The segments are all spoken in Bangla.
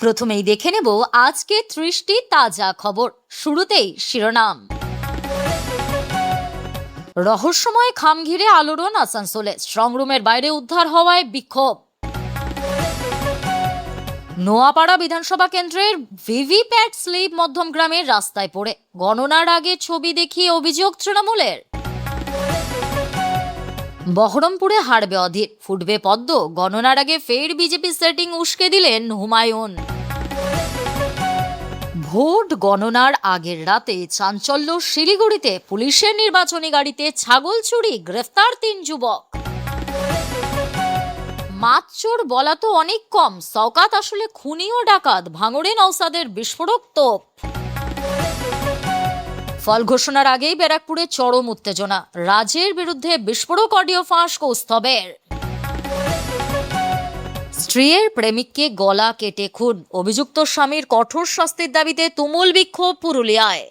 প্রথমেই দেখে নেব আজকে 30টি তাজা খবর। শুরুতেই শিরোনাম। রহস্যময় খাম ঘিরে আলোড়ন আসানসোলে, স্ট্রংরুমের বাইরে উদ্ধার হওয়ায় বিক্ষোভ। নোয়াপাড়া বিধানসভা কেন্দ্রের ভিভিপ্যাট স্লিপ মধ্যমগ্রামের রাস্তায় পড়ে, গণনার আগে ছবি দেখিয়ে অভিযোগ তৃণমূলের। বহরমপুরে হারবে অধীর, ফুটবে পদ্ম, গণনার আগে ফের বিজেপি সেটিং উস্কে দিলেন হুমায়ুন। ভোট গণনার আগের রাতে চাঞ্চল্য শিলিগুড়িতে, পুলিশের নির্বাচনী গাড়িতে ছাগল চুরি, গ্রেফতার 3 যুবক। মাছ চোর বলা তো অনেক কম, শওকাত আসলে খুনি ও ডাকাত, ভাঙড়ে নওসাদের বিস্ফোরক তোপ। ফল ঘোষণার আগেই ব্যারাকপুরে চরম উত্তেজনা, রাজের বিরুদ্ধে বিস্ফোরক অডিও ফাঁস কৌস্তবের। স্ত্রীর প্রেমিককে গলা কেটে খুন, অভিযুক্ত স্বামীর কঠোর শাস্তির দাবিতে তুমুল বিক্ষোভ পুরুলিয়ায়।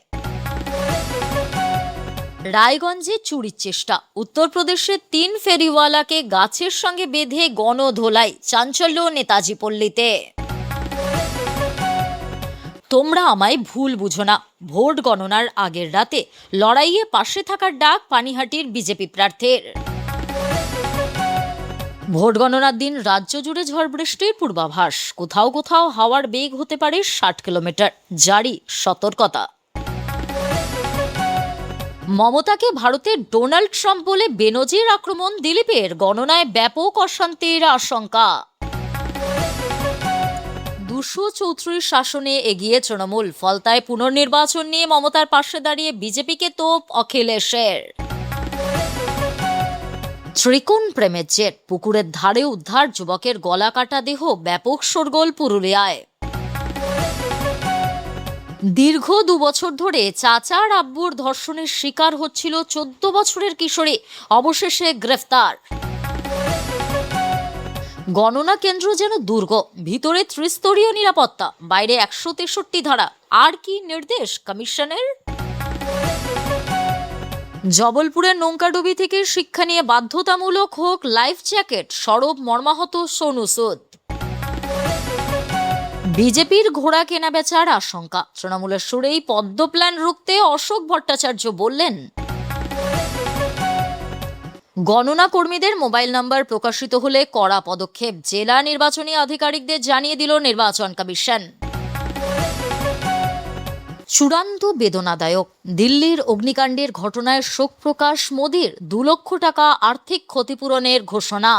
রায়গঞ্জে চুরির চেষ্টা, উত্তরপ্রদেশের 3 ফেরিওয়ালাকে গাছের সঙ্গে বেঁধে গণধোলাই, চাঞ্চল্য নেতাজি পল্লীতে। তোমরা আমায় ভুল বুঝো না, ভোট গণনার আগের রাতে লড়াইয়ে পাশে থাকার ডাক পানিহাটির বিজেপি প্রার্থীর। ভোট গণনার দিন রাজ্য জুড়ে ঝড় বৃষ্টির পূর্বাভাস, কোথাও কোথাও হাওয়ার বেগ হতে পারে 60 কিলোমিটার, জারি সতর্কতা। মমতাকে ভারতের ডোনাল্ড ট্রাম্প বলে বেনজির আক্রমণ দিলীপের, গণনায় ব্যাপক অশান্তির আশঙ্কা। 234 শাসনে এগিয়ে তৃণমূল, ফলতায় পুনর্নির্বাচন নিয়ে মমতার পাশে দাঁড়িয়ে বিজেপিকে তোপ অখিলেশের। ত্রিকোণ প্রেমের জের, পুকুরের ধারে উদ্ধার যুবকের গলা কাটা দেহ, ব্যাপক শোরগোল পুরুলিয়ায়। দীর্ঘ 2 বছর ধরে চাচার আব্বুর ধর্ষণের শিকার হচ্ছিল 14 বছরের কিশোরী, অবশেষে গ্রেফতার। গণনা কেন্দ্র যেন দুর্গ, ভিতরে ত্রিস্তরীয় নিরাপত্তা, বাইরে 163 ধারা। আর কি নির্দেশ কমিশনের? জবলপুরের নৌকাডুবি থেকে শিক্ষা নিয়ে বাধ্যতামূলক হোক লাইফ জ্যাকেট, সরব মর্মাহত সোনু সুদ। বিজেপির ঘোড়া কেনা বেচার আশঙ্কা, তৃণমূলের সুরেই পদ্ম প্ল্যান রুখতে অশোক ভট্টাচার্য বললেন। গণনা কর্মীদের মোবাইল নাম্বার প্রকাশিত হলে কড়া পদক্ষেপ, জেলা নির্বাচনী আধিকারিকদের জানিয়ে দিল নির্বাচন কমিশন। চূড়ান্ত বেদনাদায়ক, দিল্লির অগ্নিকাণ্ডের ঘটনায় শোক প্রকাশ মোদির, 2 লক্ষ টাকা আর্থিক ক্ষতিপূরণের ঘোষণা।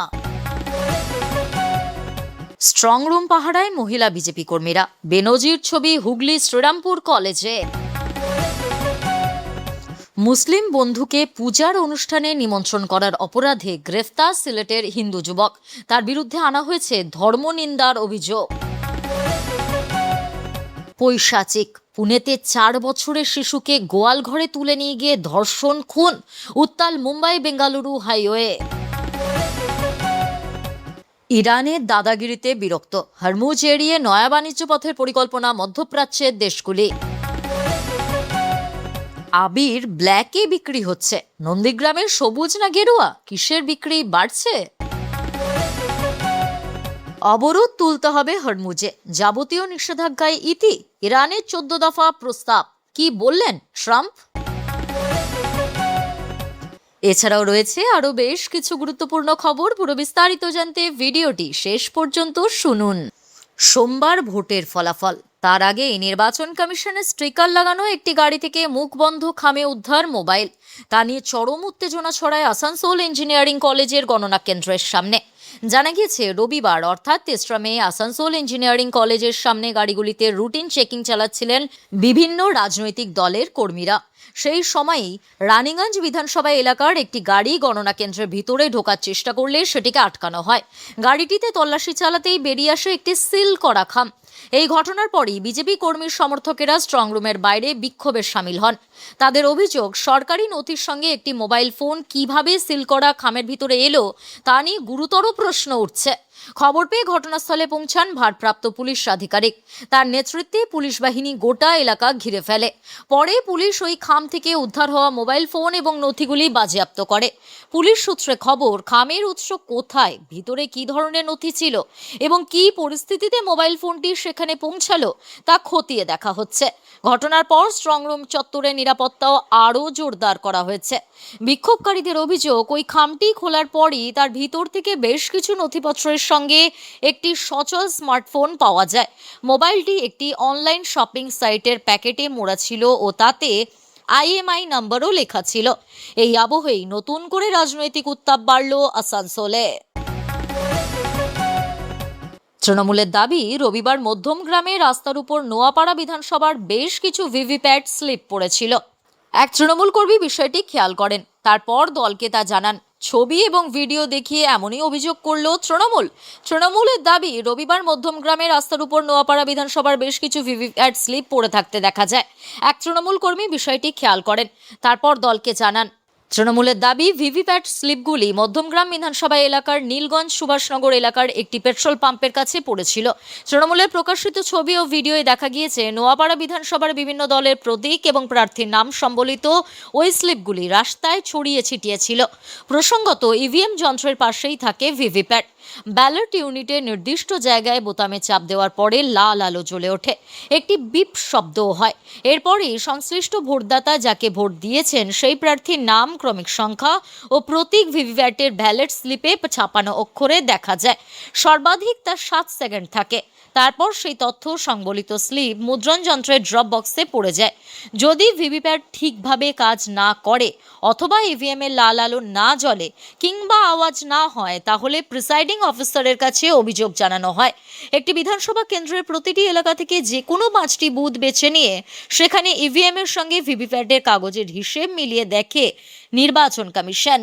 স্ট্রংরুম পাহারায় মহিলা বিজেপি কর্মীরা, বেনজির ছবি হুগলি শ্রীরামপুর কলেজে। মুসলিম বন্ধুকে পূজার অনুষ্ঠানে নিমন্ত্রণ করার অপরাধে গ্রেফতার সিলেটের হিন্দু যুবক, তার বিরুদ্ধে আনা হয়েছে ধর্মনিন্দার অভিযোগ। পৈশাচিক, পুনেতে 4 বছরের শিশুকে গোয়াল ঘরে তুলে নিয়ে গিয়ে ধর্ষণ খুন, উত্তাল মুম্বাই বেঙ্গালুরু হাইওয়ে। ইরানের দাদাগিরিতে বিরক্ত, হরমুজ এড়িয়ে নয়া বাণিজ্য পথের পরিকল্পনা মধ্যপ্রাচ্যের দেশগুলি। আবির ব্ল্যাকে বিক্রি হচ্ছে, নন্দীগ্রামের সবুজ না গেরুয়া, কিসের বিক্রি বাড়ছে? অবরোধ তুলতে হবে হরমুজে, যাবতীয় নিষেধাজ্ঞায় ইতি, ইরানের 14 দফা প্রস্তাব, কি বললেন ট্রাম্প? এছাড়াও রয়েছে আরো বেশ কিছু গুরুত্বপূর্ণ খবর, পুরো বিস্তারিত জানতে ভিডিওটি শেষ পর্যন্ত শুনুন। সোমবার ভোটের ফলাফল, তার আগে নির্বাচন কমিশনের স্টিকার লাগানো একটি গাড়ি থেকে মুখবন্ধ খামে উদ্ধার মোবাইল, তা নিয়ে চরম উত্তেজনা ছড়ায় আসানসোল ইঞ্জিনিয়ারিং কলেজের গণনা কেন্দ্রের সামনে। জানা গিয়েছে রবিবার অর্থাৎ 3রা মে আসানসোল ইঞ্জিনিয়ারিং কলেজের সামনে গাড়িগুলিতে রুটিন চেকিং চালাচ্ছিলেন বিভিন্ন রাজনৈতিক দলের কর্মীরা। সেই সময়ই রানীগঞ্জ বিধানসভা এলাকার একটি গাড়ি গণনা কেন্দ্রের ভিতরে ঢোকার চেষ্টা করলে সেটিকে আটকানো হয়। গাড়িটিতে তল্লাশি চালাতেই বেরিয়ে আসে একটি সিল করা খাম। এই ঘটনার পরই বিজেপি কর্মীর সমর্থকেরা স্ট্রংরুমের বাইরে বিক্ষোভে সামিল হন। তাদের অভিযোগ, সরকারি নথির সঙ্গে একটি মোবাইল ফোন কিভাবে সিল করা খামের ভিতরে এলো তা নিয়ে গুরুতর প্রশ্ন উঠছে। খবর পেয়ে ঘটনাস্থলে পৌঁছান ভারপ্রাপ্ত পুলিশ আধিকারিক। তার নেতৃত্বে পুলিশ বাহিনী গোটা এলাকা ঘিরে ফেলে। পরে পুলিশ ওই খাম থেকে উদ্ধার হওয়া মোবাইল ফোন এবং নথিগুলি বাজেয়াপ্ত করে। পুলিশ সূত্রে খবর, খামের উৎস কোথায়, ভিতরে কি ধরনের নথি ছিল এবং কি পরিস্থিতিতে মোবাইল ফোনটি সেখানে পৌঁছালো তা খতিয়ে দেখা হচ্ছে। ঘটনার পর স্ট্রংরুম চত্বরে নিরাপত্তাও আরও জোরদার করা হয়েছে। বিক্ষোভকারীদের অভিযোগ, ওই খামটি খোলার পরই তার ভিতর থেকে বেশ কিছু নথিপত্রের সঙ্গে একটি সচল স্মার্টফোন পাওয়া যায়। মোবাইলটি একটি অনলাইন শপিং সাইটের প্যাকেটে মোড়া ছিল ও তাতে IMEI নম্বরও লেখা ছিল। এই আবহেই নতুন করে রাজনৈতিক উত্তাপ বাড়ল আসানসোলে। তৃণমূলের দাবি, রবিবার মধ্যমগ্রামে রাস্তার উপর নোয়াপাড়া বিধানসভার বেশ কিছু ভিভিপ্যাট স্লিপ পড়েছিল। এক তৃণমূল কর্মী বিষয়টি খেয়াল করেন, তারপর দলকে তা জানান। ছবি এবং ভিডিও দেখিয়ে এমনই অভিযোগ করল তৃণমূলের দাবি, রবিবার মধ্যমগ্রামে রাস্তার উপর নোয়াপাড়া বিধানসভার বেশ কিছু ভিভিপ্যাট স্লিপ পড়ে থাকতে দেখা যায়। এক তৃণমূল কর্মী বিষয়টি খেয়াল করেন, তারপর দলকে জানান। তৃণমূলের দাবি, ভিভিপ্যাট স্লিপগুলি মধ্যমগ্রাম বিধানসভা এলাকার নীলগঞ্জ সুভাষনগর এলাকার একটি পেট্রোল পাম্পের কাছে পড়েছিল। তৃণমূলের প্রকাশিত ছবি ও ভিডিওয়ে দেখা গিয়েছে, নোয়াপাড়া বিধানসভার বিভিন্ন দলের প্রতীক এবং প্রার্থীর নাম সম্বলিত ওই স্লিপগুলি রাস্তায় ছড়িয়ে ছিটিয়ে ছিল। প্রসঙ্গত, ইভিএম যন্ত্রের পাশেই থাকে ভিভিপ্যাট। ব্যালট ইউনিটে নির্দিষ্ট জায়গায় বোতামে চাপ দেওয়ার পরে লাল আলো জ্বলে ওঠে, একটি বিপ শব্দও হয়। এরপরই সংশ্লিষ্ট ভোটদাতা যাকে ভোট দিয়েছেন সেই প্রার্থীর নাম, ক্রমিক সংখ্যা ও প্রতীক ভিভিপ্যাটের ব্যালট স্লিপে ছাপানো অক্ষরে দেখা যায়। সর্বাধিক তা 7 সেকেন্ড থাকে। তারপর সেই তথ্য সংবলিত স্লিপ মুদ্রণ যন্ত্রের ড্রপ বক্সে পড়ে যায়। যদি ভিভিপ্যাট ঠিকভাবে কাজ না করে অথবা ইভিএম এর লাল আলো না জ্বলে কিংবা আওয়াজ না হয়, তাহলে প্রিসাইডিং অফিসারের কাছে অভিযোগ জানানো হয়। একটি বিধানসভা কেন্দ্রের প্রতিটি এলাকা থেকে যে কোনো 5টি বুথ বেছে নিয়ে সেখানে ইভিএম এর সঙ্গে ভিভিপ্যাটের কাগজের হিসেব মিলিয়ে দেখে নির্বাচন কমিশন।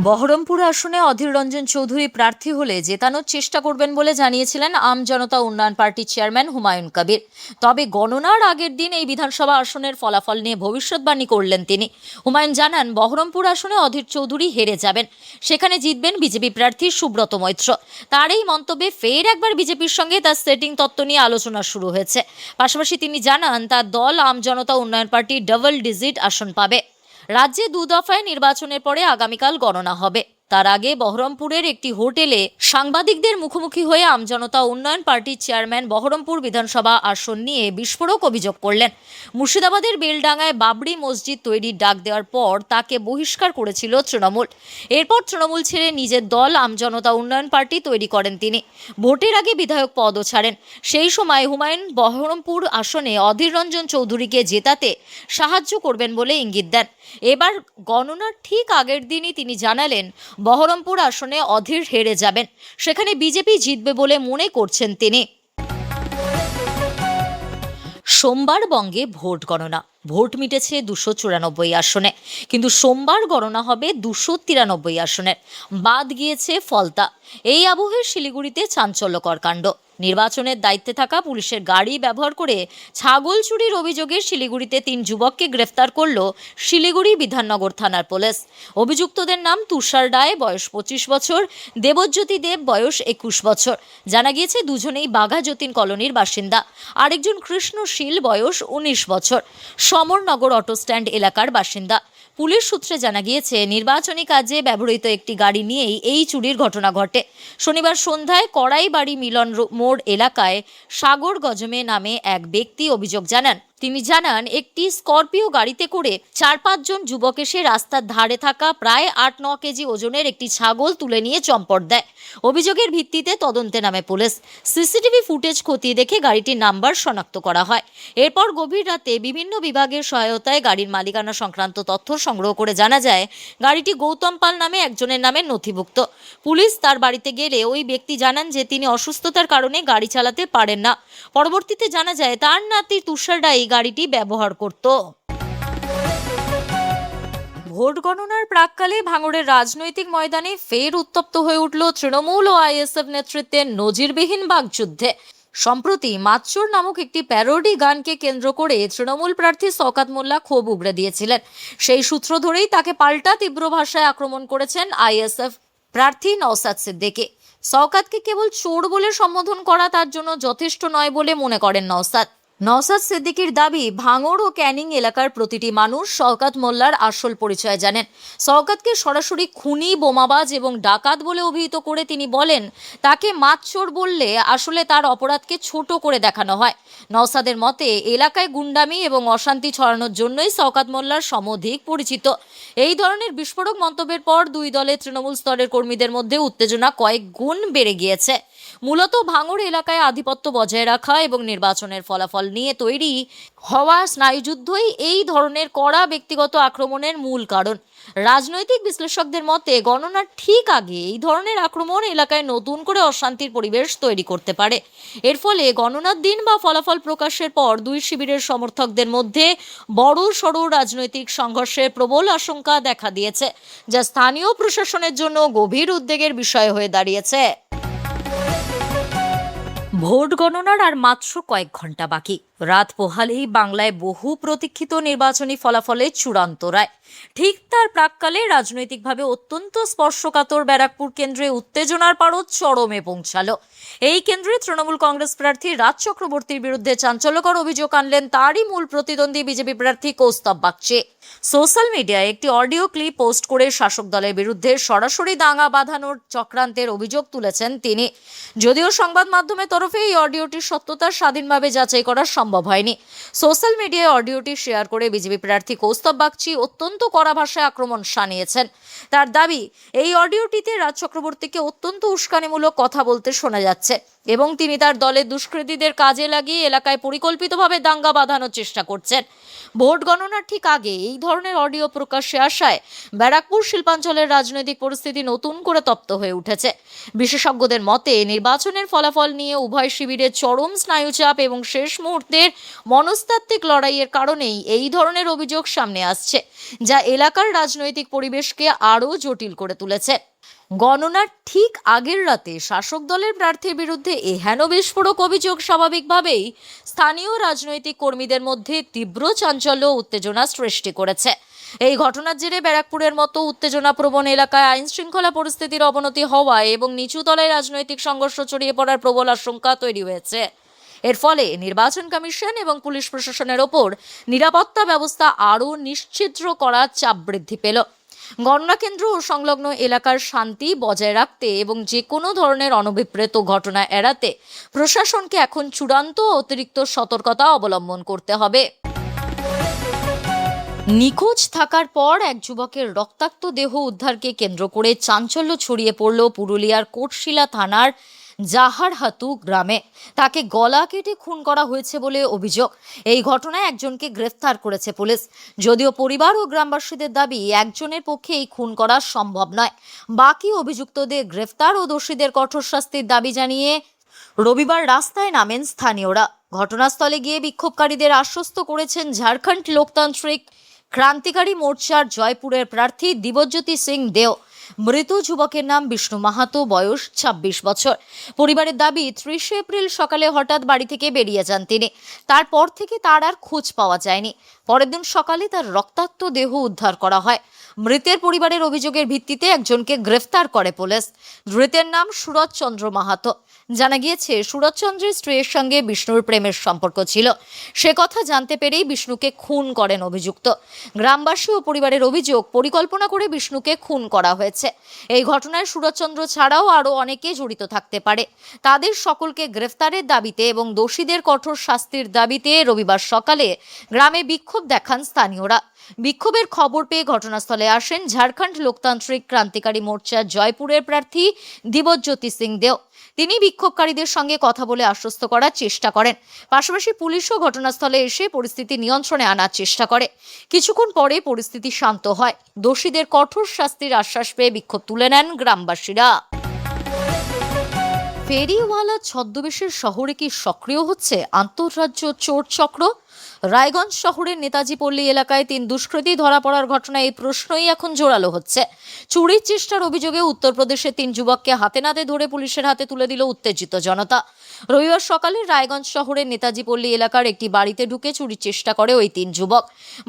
বহরমপুর আসনে অধীর রঞ্জন চৌধুরী প্রার্থী হলে জেতানোর চেষ্টা করবেন বলে জানিয়েছিলেন আম জনতা উন্নয়ন পার্টির চেয়ারম্যান হুমায়ুন কবির। তবে গণনার আগের দিন এই বিধানসভা আসনের ফলাফল নিয়ে ভবিষ্যৎবাণী করলেন তিনি। হুমায়ুন জানান, বহরমপুর আসনে অধীর চৌধুরী হেরে যাবেন, সেখানে জিতবেন বিজেপি প্রার্থী সুব্রত মৈত্র। তার এই মন্তব্যে ফের একবার বিজেপির সঙ্গে তার সেটিং তত্ত্ব নিয়ে আলোচনা শুরু হয়েছে। পাশাপাশি তিনি জানান, তার দল আম জনতা উন্নয়ন পার্টি ডাবল ডিজিট আসন পাবে। রাজ্যে 2 দফায় নির্বাচনের পরে আগামীকাল গণনা হবে। তার আগে বহরমপুরের একটি হোটেলে সাংবাদিকদের মুখোমুখি হয়ে আমজনতা উন্নয়ন পার্টির চেয়ারম্যান বহরমপুর বিধানসভা আসন নিয়ে বিস্ফোরক অভিযোগ করলেন। মুর্শিদাবাদের বেলডাঙ্গায় বাবরি মসজিদ তৈরির ডাক দেওয়ার পর তাকে বহিষ্কার করেছিল তৃণমূল। এরপর তৃণমূল ছেড়ে নিজের দল আমজনতা উন্নয়ন পার্টি তৈরি করেন তিনি। ভোটের আগে বিধায়ক পদও ছাড়েন। সেই সময় হুমায়ুন বহরমপুর আসনে অধীর রঞ্জন চৌধুরীকে জেতাতে সাহায্য করবেন বলে ইঙ্গিত দেন। এবার গণনার ঠিক আগের দিনই তিনি জানালেন, বহরমপুর আসনে অধীর হেরে যাবেন, সেখানে বিজেপি জিতবে বলে মনে করছেন তিনি। সোমবার বঙ্গে ভোট গণনা। ভোট মিটেছে 294 আসনে, কিন্তু সোমবার গণনা হবে 293 আসনের। বাদ গিয়েছে ফলতা। এই আবহে শিলিগুড়িতে চাঞ্চল্যকর কাণ্ড। নির্বাচনের দায়িত্বে থাকা পুলিশের গাড়ি ব্যবহার করে ছাগল চুরির অভিযোগে শিলিগুড়িতে 3 যুবককে গ্রেফতার করল শিলিগুড়ি বিধাননগর থানার পুলিশ। অভিযুক্তদের নাম তুষার রায়, বয়স 25 বছর, দেবজ্যোতি দেব, বয়স 21 বছর। জানা গিয়েছে দুজনেই বাঘা যতীন কলোনির বাসিন্দা। আরেকজন কৃষ্ণশীল, বয়স 19 বছর, সমরনগর অটো স্ট্যান্ড এলাকার বাসিন্দা। পুলিশ সূত্রে জানা গিয়েছে, নির্বাচনী কাজে ব্যবহৃত একটি গাড়ি নিয়েই এই চুরির ঘটনা ঘটে। শনিবার সন্ধ্যায় কড়াইবাড়ি মিলন মোড় এলাকায় সাগর গজমে নামে এক ব্যক্তি অভিযোগ জানান। তিনি জানান, একটি স্করপিও গাড়িতে করে 4-5 জন যুবক এসে রাস্তার ধারে থাকা প্রায় 8-9 কেজি ওজনের একটি ছাগল তুলে নিয়ে চম্পট দেয়। অভিযোগের ভিত্তিতে তদন্তে নামে পুলিশ। সিসিটিভি ফুটেজ খতিয়ে দেখে গাড়িটির নাম্বার শনাক্ত করা হয়। এরপর গভীর রাতে বিভিন্ন বিভাগের সহায়তায় গাড়ির মালিকানা সংক্রান্ত তথ্য সংগ্রহ করে জানা যায়, গাড়িটি গৌতম পাল নামে একজনের নামে নথিভুক্ত। পুলিশ তার বাড়িতে গেলে ওই ব্যক্তি জানান যে তিনি অসুস্থতার কারণে গাড়ি চালাতে পারেন না। পরবর্তীতে জানা যায়, তার নাতি তুষার রায় গাড়িটি ব্যবহার করত। ভোট গণনার প্রাক্কালে ভাঙড়ের রাজনৈতিক ময়দানে ফের উত্তপ্ত হয়ে উঠল তৃণমূল ও আইএসএফ নেতৃত্বের নজিরবিহীন বাকযুদ্ধে। সম্প্রতি মাতচোর নামক একটি প্যারোডি গানকে কেন্দ্র করে তৃণমূল প্রার্থী শওকত মোল্লা ক্ষোভ উগরে দিয়েছিলেন। সেই সূত্র ধরেই তাকে পাল্টা তীব্র ভাষায় আক্রমণ করেছেন আইএসএফ প্রার্থী নওশাদ সিদ্দিকী। শওকতকে কেবল চোর বলে সম্বোধন করা তার জন্য যথেষ্ট নয় বলে মনে করেন নওশাদ। নওশাদ সিদ্দিকীর দাবি, ভাঙড় ও ক্যানিং এলাকার প্রতিটি মানুষ শওকত মোল্লার আসল পরিচয় জানেন। শওকতকে সরাসরি খুনি, বোমাবাজ এবং ডাকাত বলে অভিহিত করে তিনি বলেন, তাকে মাতচোর বললে আসলে তার অপরাধকে ছোট করে দেখানো হয়। নওশাদের মতে, এলাকায় গুন্ডামি এবং অশান্তি ছড়ানোর জন্যই শওকত মোল্লার সমধিক পরিচিত। এই ধরনের বিস্ফোরক মন্তব্যের পর দুই দলের তৃণমূল স্তরের কর্মীদের মধ্যে উত্তেজনা কয়েক গুণ বেড়ে গিয়েছে। মূলত ভাঙড় এলাকায় আধিপত্য বজায় রাখা এবং নির্বাচনের ফলাফল নিয়ে তৈরি হওয়া স্নায়ুযুদ্ধই এই ধরনের কড়া ব্যক্তিগত আক্রমণের মূল কারণ। রাজনৈতিক বিশ্লেষকদের মতে, গণনার ঠিক আগে এই ধরনের আক্রমণ এলাকায় নতুন করে অশান্তির পরিবেশ তৈরি করতে পারে। এর ফলে গণনার দিন বা ফলাফল প্রকাশের পর দুই শিবিরের সমর্থকদের মধ্যে বড় সড় রাজনৈতিক সংঘর্ষের প্রবল আশঙ্কা দেখা দিয়েছে, যা স্থানীয় প্রশাসনের জন্য গভীর উদ্বেগের বিষয় হয়ে দাঁড়িয়েছে। ভোট গণনার আর মাত্র কয়েক ঘন্টা বাকি। রাত পোহালেই বাংলায় বহু প্রতীক্ষিত নির্বাচনী ফলাফলের চূড়ান্ত রায়। ঠিক তার প্রাক্কালে রাজনৈতিকভাবে অত্যন্ত স্পর্শকাতর ব্যারাকপুর কেন্দ্রে উত্তেজনার পারদ চরমে পৌঁছালো। এই কেন্দ্রে তৃণমূল কংগ্রেস প্রার্থী রাজ চক্রবর্তীর বিরুদ্ধে চাঞ্চল্যকর অভিযোগ আনলেন তারই মূল প্রতিদ্বন্দ্বী বিজেপি প্রার্থী কৌস্তব বাগচি। সোশ্যাল মিডিয়ায় একটি অডিও ক্লিপ পোস্ট করে শাসক দলের বিরুদ্ধে সরাসরি দাঙ্গা বাঁধানোর চক্রান্তের অভিযোগ তুলেছেন তিনি। যদিও সংবাদ মাধ্যমের তরফে এই অডিওটির সত্যতা স্বাধীনভাবে যাচাই করা সম্ভব হয়নি। সোশ্যাল মিডিয়ায় অডিওটি শেয়ার করে বিজেপি প্রার্থী কৌস্তব বাগচি অত্যন্ত কড়া ভাষায় আক্রমণ শানিয়েছেন। তার দাবি, এই অডিওটিতে রাজ চক্রবর্তীকে অত্যন্ত উস্কানিমূলক কথা বলতে শোনা যাচ্ছে এবং তিনি তার দলের দুষ্কৃতীদের কাজে লাগিয়ে এলাকায় পরিকল্পিতভাবে দাঙ্গা বাঁধানোর চেষ্টা করছেন। ভোট গণনার ঠিক আগে এই ধরনের অডিও প্রকাশ্যে আসায় ব্যারাকপুর শিল্পাঞ্চলের রাজনৈতিক পরিস্থিতি নতুন করে তপ্ত হয়ে উঠেছে। বিশেষজ্ঞদের মতে, নির্বাচনের ফলাফল নিয়ে উভয় শিবিরের চরম স্নায়ুচাপ এবং শেষ মুহূর্তের মনস্তাত্ত্বিক লড়াইয়ের কারণেই এই ধরনের অভিযোগ সামনে আসছে, যা এলাকার রাজনৈতিক পরিবেশকে আরও জটিল করে তুলেছে। গণনার ঠিক আগের রাতে শাসক দলের প্রার্থীর বিরুদ্ধে এহেন বিস্ফোরক অভিযোগ স্বাভাবিকভাবেই স্থানীয় রাজনৈতিক কর্মীদের মধ্যে তীব্র চাঞ্চল্য ও উত্তেজনা সৃষ্টি করেছে। এই ঘটনার জেরে ব্যারাকপুরের মতো উত্তেজনাপ্রবণ এলাকায় আইন শৃঙ্খলা পরিস্থিতির অবনতি হওয়ায় এবং নিচু তলায় রাজনৈতিক সংঘর্ষ ছড়িয়ে পড়ার প্রবল আশঙ্কা তৈরি হয়েছে। এর ফলে নির্বাচন কমিশন এবং পুলিশ প্রশাসনের ওপর নিরাপত্তা ব্যবস্থা আরও নিশ্ছিদ্র করার চাপ বৃদ্ধি পেল। গণনা কেন্দ্র ও সংলগ্ন এলাকার শান্তি বজায় রাখতে এবং যে কোনো ধরনের অনভিপ্রেত ঘটনা এড়াতে প্রশাসনকে এখন চূড়ান্ত অতিরিক্ত সতর্কতা অবলম্বন করতে হবে। নিখোঁজ থাকার পর এক যুবকের রক্তাক্ত দেহ উদ্ধারকে কেন্দ্র করে চাঞ্চল্য ছড়িয়ে পড়ল পুরুলিয়ার কোটশিলা থানার জাহারহাতু গ্রামে। তাকে গলা কেটে খুন করা হয়েছে বলে অভিযোগ। এই ঘটনায় একজনকে গ্রেফতার করেছে পুলিশ। যদিও পরিবার ও গ্রামবাসীদের দাবি, একজনের পক্ষে এই খুন করা সম্ভব নয়। বাকি অভিযুক্তদের গ্রেফতার ও দোষীদের কঠোর শাস্তির দাবি জানিয়ে রবিবার রাস্তায় নামেন স্থানীয়রা। ঘটনাস্থলে গিয়ে বিক্ষোভকারীদের আশ্বস্ত করেছেন ঝাড়খণ্ড লোকতান্ত্রিক ক্রান্তিকারী মোর্চার জয়পুরের প্রার্থী দিব্যজ্যোতি সিং দেও। মৃত যুবকের নাম বিষ্ণু মাহাতো, বয়স 26 বছর। পরিবারের দাবি, 30 এপ্রিল সকালে হঠাৎ বাড়ি থেকে বেরিয়ে যান তিনি। তারপর থেকে তার আর খোঁজ পাওয়া যায়নি। পরের দিন সকালে তার রক্তাক্ত দেহ উদ্ধার করা হয়। মৃতের পরিবারের অভিযোগের ভিত্তিতে একজনকে গ্রেফতার করে পুলিশ। ধৃতের নাম সুরজ চন্দ্র মাহাতো। জানা গিয়েছে, সুরজ চন্দ্রের স্ত্রীর সঙ্গে বিষ্ণুর প্রেমের সম্পর্ক ছিল। সে কথা জানতে পেরেই বিষ্ণুকে খুন করেন অভিযুক্ত। গ্রামবাসী ও পরিবারের অভিযোগ, পরিকল্পনা করে বিষ্ণুকে খুন করা হয়েছে। এই ঘটনায় সুরজচন্দ্র ছাড়াও আরও অনেকে জড়িত থাকতে পারে। তাদের সকলকে গ্রেফতারের দাবিতে এবং দোষীদের কঠোর শাস্তির দাবিতে রবিবার সকালে গ্রামে বিক্ষোভ দেখান স্থানীয়রা। বিক্ষোভের খবর পেয়ে ঘটনাস্থলে আসেন ঝাড়খণ্ড লোকতান্ত্রিক ক্রান্তিকারী মোর্চার জয়পুরের প্রার্থী দিব্যজ্যোতি সিং দেও। তিনি বিক্ষোভকারীদের সঙ্গে কথা বলে আশ্বস্ত করার চেষ্টা করেন। পাশাপাশি পুলিশও ঘটনাস্থলে এসে পরিস্থিতি নিয়ন্ত্রণে আনার চেষ্টা করে। কিছুক্ষণ পরে পরিস্থিতি শান্ত হয়। দোষীদের কঠোর শাস্তির আশ্বাস পেয়ে বিক্ষোভ তুলে নেন গ্রামবাসীরা। ফেরিওয়ালা ছদ্মবেশের শহরে কি সক্রিয় হচ্ছে আন্তঃরাজ্য চোর চক্র? রায়গঞ্জ শহরের নেতাজি পল্লী এলাকায় 3 দুষ্কৃতী ধরা পড়ার ঘটনায় এই প্রশ্নই এখন জোরালো হচ্ছে। চুরির চেষ্টার অভিযোগে উত্তরপ্রদেশে 3 যুবককে হাতে নাতে ধরে পুলিশের হাতে তুলে দিল উত্তেজিত জনতা। রবিবার সকালে রায়গঞ্জ শহরের নেতাজি পল্লী এলাকার একটি বাড়িতে ঢুকে চুরির চেষ্টা করে ওই 3 যুবক।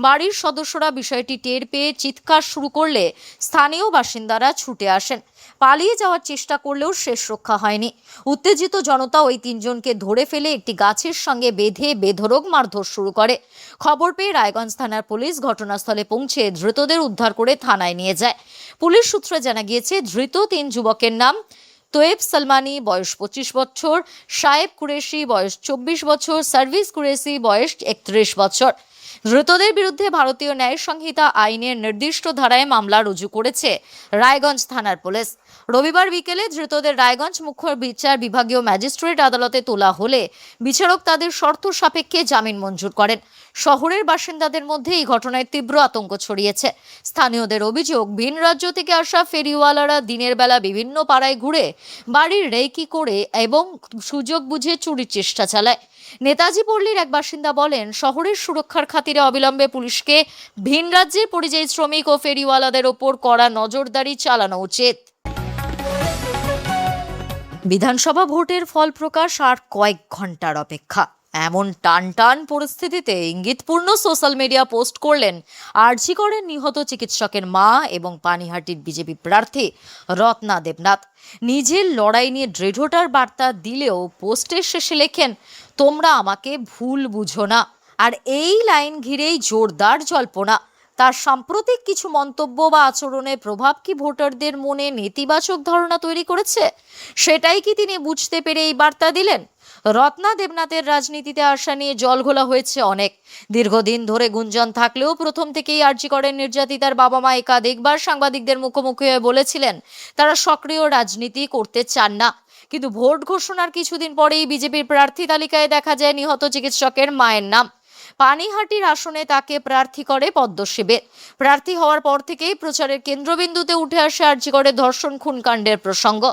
বাড়ির সদস্যরা বিষয়টি টের পেয়ে চিৎকার শুরু করলে স্থানীয় বাসিন্দারা ছুটে আসেন। পালিয়ে যাওয়ার চেষ্টা করলেও শেষ রক্ষা হয়নি। উত্তেজিত জনতা ওই 3 জনকে ধরে ফেলে একটি গাছের সঙ্গে বেঁধে বেধড়ক মারধর শুরু করে। খবর পেয়ে রায়গঞ্জ থানার পুলিশ ঘটনাস্থলে পৌঁছে ধৃতদের উদ্ধার করে থানায় নিয়ে যায়। পুলিশ সূত্রে জানা গিয়েছে, ধৃত 3 যুবকের নাম তোয়েব সালমানি, বয়স 25 বছর, সায়েব কুরেশি, বয়স 24 বছর, সার্ভিস কুরেশি, বয়স 31 বছর। ধৃতদের বিরুদ্ধে ভারতীয় ন্যায় সংহিতা আইনের নির্দিষ্ট ধারায় মামলা রুজু করেছে রায়গঞ্জ থানার পুলিশ। রবিবার বিকেলে ধৃতদের রায়গঞ্জ মুখ্য বিচার বিভাগীয় ম্যাজিস্ট্রেট আদালতে তোলা হলে বিচারক তাদের শর্ত সাপেক্ষে জামিন মঞ্জুর করেন। শহরের বাসিন্দাদের মধ্যে এই ঘটনায় তীব্র আতঙ্ক ছড়িয়েছে। স্থানীয়দের অভিযোগ, ভিন রাজ্য থেকে আসা ফেরিওয়ালারা দিনের বেলা বিভিন্ন পাড়ায় ঘুরে বাড়ির রেকি করে এবং সুযোগ বুঝে চুরির চেষ্টা চালায়। নেতাজি পল্লীর এক বাসিন্দা বলেন, শহরের সুরক্ষার খাতিরে অবিলম্বে পুলিশকে ভিন রাজ্যের পরিযায়ী শ্রমিক ও ফেরিওয়ালাদের ওপর কড়া নজরদারি চালানো উচিত। বিধানসভা ভোটের ফল প্রকাশ আর কয়েক ঘন্টার অপেক্ষা। এমন টান পরিস্থিতিতে ইঙ্গিতপূর্ণ সোশ্যাল মিডিয়া পোস্ট করলেন আরজি করের নিহত চিকিৎসকের মা এবং পানিহাটির বিজেপি প্রার্থী রত্না দেবনাথ। নিজের লড়াই নিয়ে দৃঢ়তার বার্তা দিলেও পোস্টের শেষে লেখেন, তোমরা আমাকে ভুল বুঝো না। আর এই লাইন ঘিরেই জোরদার জল্পনা। তার সাম্প্রতিক কিছু মন্তব্য বা আচরণের প্রভাব কি ভোটারদের মনে নেতিবাচক ধারণা তৈরি করেছে? সেটাই কি তিনি বুঝতে পেরে এই বার্তা দিলেন? রত্না দেবনাথের রাজনীতিতে আসা নিয়ে জলঘোলা হয়েছে অনেক। দীর্ঘদিন ধরে গুঞ্জন থাকলেও প্রথম থেকেই আরজি করের নির্যাতিতার বাবা মা একাধিকবার সাংবাদিকদের মুখোমুখি হয়ে বলেছিলেন তারা সক্রিয় রাজনীতি করতে চান না। কিন্তু ভোট ঘোষণার কিছুদিন পরেই বিজেপির প্রার্থী তালিকায় দেখা যায় নিহত চিকিৎসকের মায়ের নাম। পানিহাটির আসনে তাকে প্রার্থী করে পদ্মশিবির। প্রার্থী হওয়ার পর থেকেই প্রচারের কেন্দ্রবিন্দুতে উঠে আসে আরজি করের ধর্ষণ খুনকাণ্ডের প্রসঙ্গ।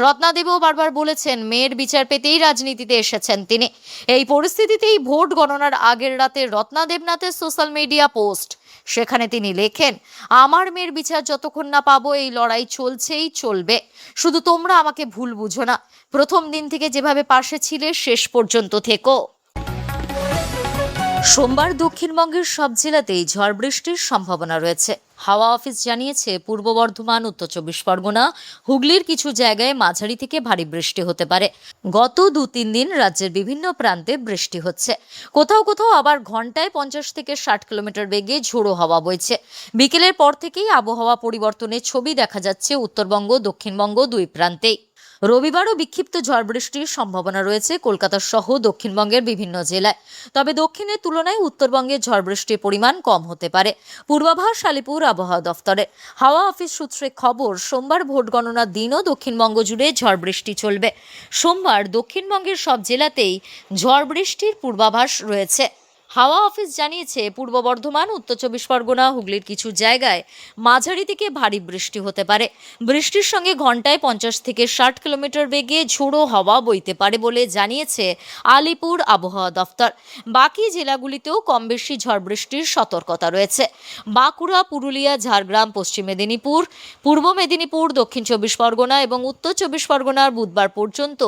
রত্নাদেবও বারবার বলেছেন, মেয়ের বিচার পেতেই রাজনীতিতে এসেছেন তিনি। এই পরিস্থিতিতেই ভোট গণনার আগের রাতে রত্না দেবনাথের সোশ্যাল মিডিয়া পোস্ট। সেখানে তিনি লেখেন, আমার মেয়ের বিচার যতক্ষণ না পাবো এই লড়াই চলছেই চলবে। শুধু তোমরা আমাকে ভুল বুঝো না। প্রথম দিন থেকে যেভাবে পাশে ছিলে শেষ পর্যন্ত থেকো। সোমবার দক্ষিণবঙ্গের সব জেলাতেই ঝড় বৃষ্টির সম্ভাবনা রয়েছে। হাওয়া অফিস জানিয়েছে, পূর্ব বর্ধমান, উত্তর 24 পরগনা, হুগলির কিছু জায়গায় মাঝারি থেকে ভারী বৃষ্টি হতে পারে। গত 2-3 দিন রাজ্যের বিভিন্ন প্রান্তে বৃষ্টি হচ্ছে। কোথাও কোথাও আবার ঘন্টায় 50 থেকে 60 কিলোমিটার বেগে ঝোড়ো হাওয়া বইছে। বিকেলের পর থেকেই আবহাওয়া পরিবর্তনের ছবি দেখা যাচ্ছে উত্তরবঙ্গ, দক্ষিণবঙ্গ দুই প্রান্তেই। রবিবারও বিক্ষিপ্ত ঝড় বৃষ্টির সম্ভাবনা রয়েছে কলকাতা সহ দক্ষিণবঙ্গের বিভিন্ন জেলায়। তবে দক্ষিণের তুলনায় উত্তরবঙ্গে ঝড় বৃষ্টির পরিমাণ কম হতে পারে। পূর্বাভাস আলিপুর আবহাওয়া দফতরের। হাওয়া অফিস সূত্রে খবর, সোমবার ভোট গণনার দিনও দক্ষিণবঙ্গ জুড়ে ঝড় বৃষ্টি চলবে। সোমবার দক্ষিণবঙ্গের সব জেলাতেই ঝড় বৃষ্টির পূর্বাভাস রয়েছে। হাওয়া অফিস জানিয়েছে, পূর্ব বর্ধমান, উত্তর 24 পরগনা, হুগলির কিছু জায়গায় মাঝারি থেকে ভারী বৃষ্টি হতে পারে। বৃষ্টির সঙ্গে ঘন্টায় 50 থেকে 60 কিলোমিটার বেগে ঝোড়ো হাওয়া বইতে পারে বলে জানিয়েছে আলিপুর আবহাওয়া দফতর। বাকি জেলাগুলিতেও কম বেশি ঝড় বৃষ্টির সতর্কতা রয়েছে। বাঁকুড়া, পুরুলিয়া, ঝাড়গ্রাম, পশ্চিম মেদিনীপুর, পূর্ব মেদিনীপুর, দক্ষিণ 24 পরগনা এবং উত্তর 24 পরগনার বুধবার পর্যন্ত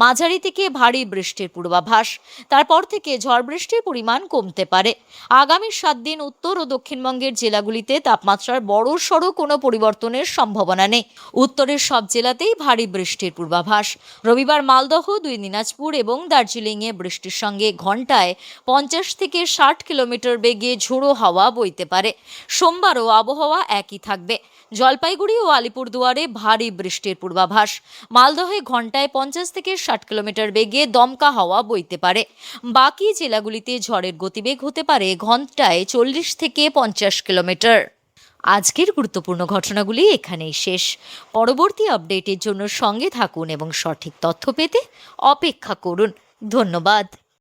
মাঝারি থেকে ভারী বৃষ্টির পূর্বাভাস। তারপর থেকে ঝড় বৃষ্টির পরিমাণ কমতে পারে। আগামী 7 দিন উত্তর ও দক্ষিণবঙ্গের জেলাগুলিতে তাপমাত্রার বড়সড় কোনো পরিবর্তনের সম্ভাবনা নেই। উত্তরের সব জেলাতেই ভারী বৃষ্টির পূর্বাভাস। রবিবার মালদহ, 2 দিনাজপুর এবং দার্জিলিংয়ে বৃষ্টির সঙ্গে ঘন্টায় 50 থেকে 60 কিলোমিটার বেগে ঝোড়ো হাওয়া বইতে পারে। সোমবারও আবহাওয়া একই থাকবে। জলপাইগুড়ি ও আলিপুরদুয়ারে ভারী বৃষ্টির পূর্বাভাস। মালদহে ঘন্টায় 50 থেকে 60 কিলোমিটার বেগে দমকা হাওয়া বইতে পারে। বাকি জেলাগুলিতে ঝড়ের গতিবেগ হতে পারে ঘন্টায় 40 থেকে 50 কিলোমিটার। আজকের গুরুত্বপূর্ণ ঘটনাগুলি এখানেই শেষ। পরবর্তী আপডেটের জন্য সঙ্গে থাকুন এবং সঠিক তথ্য পেতে অপেক্ষা করুন। ধন্যবাদ।